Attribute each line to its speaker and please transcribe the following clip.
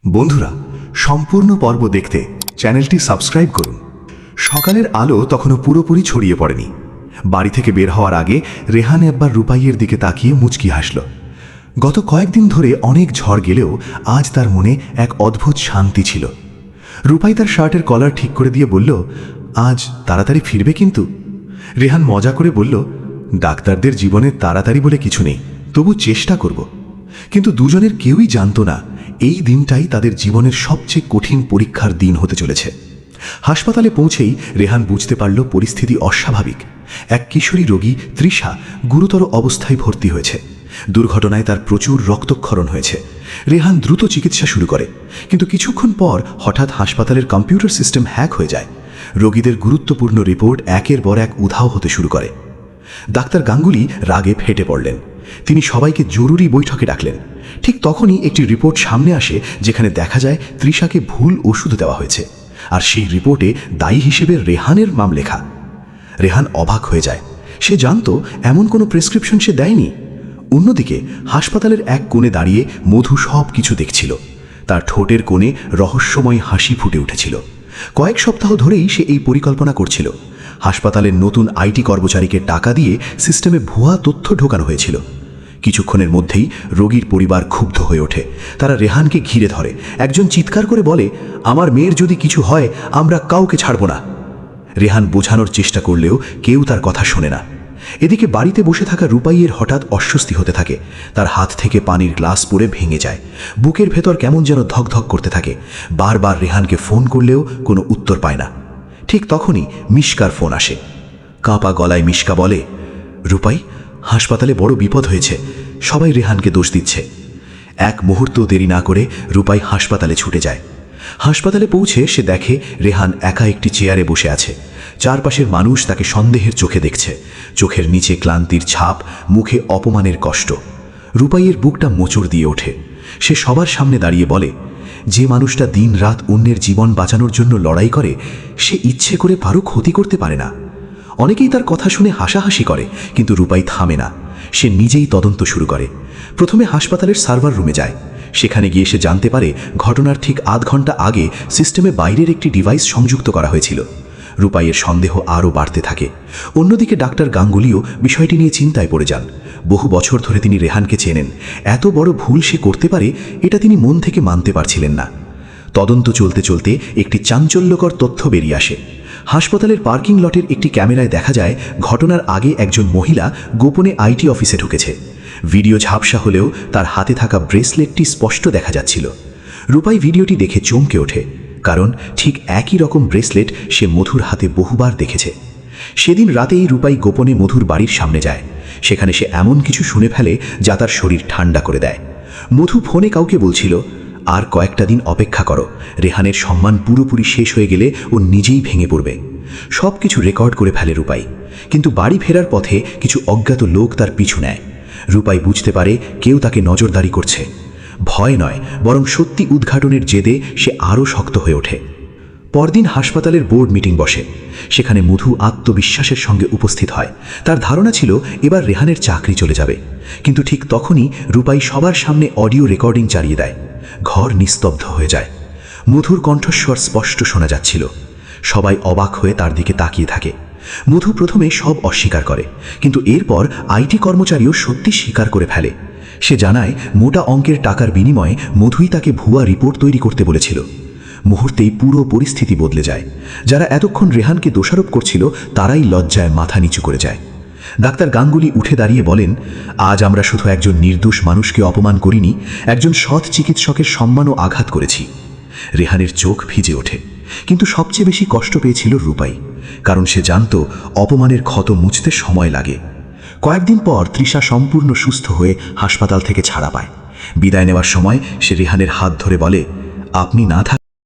Speaker 1: বন্ধুরা, সম্পূর্ণ পর্ব দেখতে চ্যানেলটি সাবস্ক্রাইব করুন। সকালের আলো তখনও পুরোপুরি ছড়িয়ে পড়েনি। বাড়ি থেকে বের হওয়ার আগে রেহান একবার রূপাইয়ের দিকে তাকিয়ে মুচকি হাসল। গত কয়েকদিন ধরে অনেক ঝড় গেলেও আজ তার মনে এক অদ্ভুত শান্তি ছিল। রূপাই তার শার্টের কলার ঠিক করে দিয়ে বলল, আজ তাড়াতাড়ি ফিরবে কিন্তু। রেহান মজা করে বলল, ডাক্তারদের জীবনে তাড়াতাড়ি বলে কিছু নেই, তবু চেষ্টা করব। কিন্তু দুজনের কেউই জানত না এই দিনটাই তাদের জীবনের সবচেয়ে কঠিন পরীক্ষার দিন হতে চলেছে। হাসপাতালে পৌঁছেই রেহান বুঝতে পারল পরিস্থিতি অস্বাভাবিক। এক কিশোরী রোগী তৃষা গুরুতর অবস্থায় ভর্তি হয়েছে। দুর্ঘটনায় তার প্রচুর রক্তক্ষরণ হয়েছে। রেহান দ্রুত চিকিৎসা শুরু করে, কিন্তু কিছুক্ষণ পর হঠাৎ হাসপাতালের কম্পিউটার সিস্টেম হ্যাক হয়ে যায়। রোগীদের গুরুত্বপূর্ণ রিপোর্ট একের পর এক উধাও হতে শুরু করে। ডাক্তার গাঙ্গুলি রাগে ফেটে পড়লেন। তিনি সবাইকে জরুরি বৈঠকে ডাকলেন। ঠিক তখনই একটি রিপোর্ট সামনে আসে, যেখানে দেখা যায় তৃষাকে ভুল ওষুধ দেওয়া হয়েছে, আর সেই রিপোর্টে দায়ী হিসেবে রেহানের নাম লেখা। রেহান অবাক হয়ে যায়। সে জানত এমন কোনো প্রেসক্রিপশন সে দেয়নি। অন্যদিকে হাসপাতালের এক কোণে দাঁড়িয়ে মধু সব কিছু দেখছিল। তার ঠোঁটের কোণে রহস্যময় হাসি ফুটে উঠেছিল। কয়েক সপ্তাহ ধরেই সে এই পরিকল্পনা করছিল। হাসপাতালের নতুন আইটি কর্মচারীকে টাকা দিয়ে সিস্টেমে ভুয়া তথ্য ঢোকানো হয়েছিল। কিছুক্ষণের মধ্যেই রোগীর পরিবার ক্ষুব্ধ হয়ে ওঠে। তারা রেহানকে ঘিরে ধরে। একজন চিৎকার করে বলে, আমার মেয়ের যদি কিছু হয় আমরা কাউকে ছাড়ব না। রেহান বোঝানোর চেষ্টা করলেও কেউ তার কথা শোনে না। এদিকে বাড়িতে বসে থাকা রূপাইয়ের হঠাৎ অস্বস্তি হতে থাকে। তার হাত থেকে পানির গ্লাস পড়ে ভেঙে যায়। বুকের ভেতর কেমন যেন ধকধক করতে থাকে। বারবার রেহানকে ফোন করলেও কোনো উত্তর পায় না। ঠিক তখনই মিশকার ফোন আসে। কাঁপা গলায় মিশকা বলে, রূপাই, হাসপাতালে বড় বিপদ হয়েছে। সবাই রেহানকে দোষ দিচ্ছে। এক মুহূর্ত দেরি না করে রূপাই হাসপাতালে ছুটে যায়। হাসপাতালে পৌঁছে সে দেখে রেহান একা একটি চেয়ারে বসে আছে। চারপাশের মানুষ তাকে সন্দেহের চোখে দেখছে। চোখের নিচে ক্লান্তির ছাপ, মুখে অপমানের কষ্ট। রূপাইয়ের বুকটা মোচড় দিয়ে ওঠে। সে সবার সামনে দাঁড়িয়ে বলে, যে মানুষটা দিন রাত অন্যের জীবন বাঁচানোর জন্য লড়াই করে, সে ইচ্ছে করে কারো ক্ষতি করতে পারে না। অনেকেই তার কথা শুনে হাসাহাসি করে, কিন্তু রূপাই থামে না। সে নিজেই তদন্ত শুরু করে। প্রথমে হাসপাতালের সার্ভার রুমে যায়। সেখানে গিয়ে সে জানতে পারে ঘটনার ঠিক আধ ঘন্টা আগে সিস্টেমে বাইরের একটি ডিভাইস সংযুক্ত করা হয়েছিল। রূপাইয়ের সন্দেহ আরও বাড়তে থাকে। অন্যদিকে ডাক্তার গাঙ্গুলিও বিষয়টি নিয়ে চিন্তায় পড়ে যান। বহু বছর ধরে তিনি রেহানকে চেনেন। এত বড় ভুল সে করতে পারে, এটা তিনি মন থেকে মানতে পারছিলেন না। তদন্ত চলতে চলতে একটি চাঞ্চল্যকর তথ্য বেরিয়ে আসে। হাসপাতালের পার্কিং লটের একটি ক্যামেরায় দেখা যায় ঘটনার আগে একজন মহিলা গোপনে আইটি অফিসে ঢুকেছে। ভিডিও ঝাপসা হলেও তার হাতে থাকা ব্রেসলেটটি স্পষ্ট দেখা যাচ্ছিল। রূপাই ভিডিওটি দেখে চমকে ওঠে, কারণ ঠিক একই রকম ব্রেসলেট সে মধুর হাতে বহুবার দেখেছে। সেদিন রাতেই রূপাই গোপনে মধুর বাড়ির সামনে যায়। সেখানে সে এমন কিছু শুনে ফেলে যা তার শরীর ঠান্ডা করে দেয়। মধু ফোনে কাউকে বলছিল, আর কয়েকটা দিন অপেক্ষা করো, রেহানের সম্মান পুরোপুরি শেষ হয়ে গেলে ও নিজেই ভেঙে পড়বে। সব কিছু রেকর্ড করে ফেলে রূপাই। কিন্তু বাড়ি ফেরার পথে কিছু অজ্ঞাত লোক তার পিছু নেয়। রূপাই বুঝতে পারে কেউ তাকে নজরদারি করছে। ভয় নয়, বরং সত্যি উদ্ঘাটনের জেদে সে আরও শক্ত হয়ে ওঠে। পরদিন হাসপাতালের বোর্ড মিটিং বসে। সেখানে মধু আত্মবিশ্বাসের সঙ্গে উপস্থিত হয়। তার ধারণা ছিল এবার রেহানের চাকরি চলে যাবে। কিন্তু ঠিক তখনই রূপাই সবার সামনে অডিও রেকর্ডিং চালিয়ে দেয়। ঘর নিস্তব্ধ হয়ে যায়। মধুর কণ্ঠস্বর স্পষ্ট শোনা যাচ্ছিল। সবাই অবাক হয়ে তার দিকে তাকিয়ে থাকে। মধু প্রথমে সব অস্বীকার করে, কিন্তু এরপর আইটি কর্মচারীও সত্যি স্বীকার করে ফেলে। সে জানায় মোটা অঙ্কের টাকার বিনিময়ে মধুই তাকে ভুয়া রিপোর্ট তৈরি করতে বলেছিল। মুহূর্তেই পুরো পরিস্থিতি বদলে যায়। যারা এতক্ষণ রেহানকে দোষারোপ করছিল তারাই লজ্জায় মাথা নিচু করে যায়। ডাক্তার গাঙ্গুলি উঠে দাঁড়িয়ে বলেন, আজ আমরা শুধু একজন নির্দোষ মানুষকে অপমান করিনি, একজন সৎ চিকিৎসকের সম্মানও আঘাত করেছি। রেহানের চোখ ভিজে ওঠে, কিন্তু সবচেয়ে বেশি কষ্ট পেয়েছিল রূপাই, কারণ সে জানত অপমানের ক্ষত মুছতে সময় লাগে। কয়েকদিন পর তৃষা সম্পূর্ণ সুস্থ হয়ে হাসপাতাল থেকে ছাড়া পায়। বিদায় নেওয়ার সময় সে রেহানের হাত ধরে বলে, আপনি না